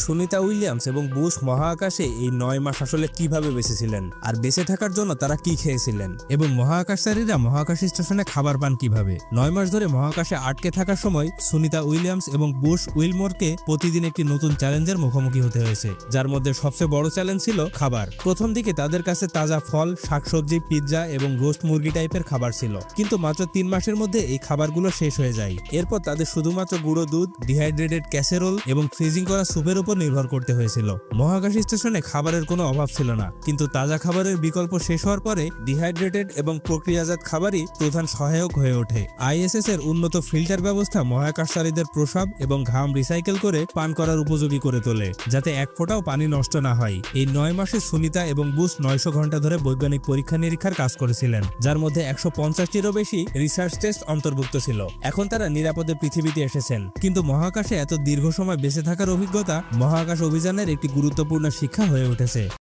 Sunita Williams এবং Bush মহাকাশে এই ৯ মাস আসলে কিভাবে বেঁচেছিলেন, আর বেঁচে থাকার জন্য তারা কি খেয়েছিলেন, এবং মহাকাশচারীরা মহাকাশ স্টেশনে খাবার পান কিভাবে। ৯ মাস ধরে মহাকাশে আটকে থাকার সময় সুনিতা উইলিয়ামস এবং বুশ উইলমোরকে প্রতিদিন একটি নতুন চ্যালেঞ্জের মুখোমুখি হতে হয়েছে, যার মধ্যে সবচেয়ে বড় চ্যালেঞ্জ ছিল খাবার। প্রথম দিকে তাদের কাছে তাজা ফল, শাকসবজি, পিৎজা এবং রোস্ট মুরগি টাইপের খাবার ছিল, কিন্তু মাত্র ৩ মাসের মধ্যে এই খাবারগুলো শেষ হয়ে যায়। এরপর তাদের শুধুমাত্র গুঁড়ো দুধ, ডিহাইড্রেটেড ক্যাসেরোল এবং ফ্রিজিং করা স্যুপের উপর নির্ভর করতে হয়েছিল। মহাকাশ স্টেশনে খাবারের কোনো অভাব ছিল না, কিন্তু তাজা খাবারের বিকল্প শেষ হওয়ার পরে ডিহাইড্রেটেড এবং প্রক্রিয়াজাত খাবারই প্রধান সহায়ক হয়ে ওঠে। আইএসএস এর উন্নত ফিল্টার ব্যবস্থা মহাকাশচারীদের প্রস্রাব এবং ঘাম রিসাইকেল করে পান করার উপযোগী করে তোলে, যাতে এক ফোঁটাও পানি নষ্ট না হয়। এই ৯ মাসে সুনিতা এবং বুশ ৯০০ ঘন্টা ধরে বৈজ্ঞানিক পরীক্ষা নিরীক্ষার কাজ করেছিলেন, যার মধ্যে ১৫০টিরও বেশি রিসার্চ টেস্ট অন্তর্ভুক্ত ছিল। এখন তারা নিরাপদে পৃথিবীতে এসেছেন, কিন্তু মহাকাশে এত দীর্ঘ সময় বেঁচে থাকার অভিজ্ঞতা মহাকাশ অভিযানের একটি গুরুত্বপূর্ণ শিক্ষা হয়ে উঠেছে।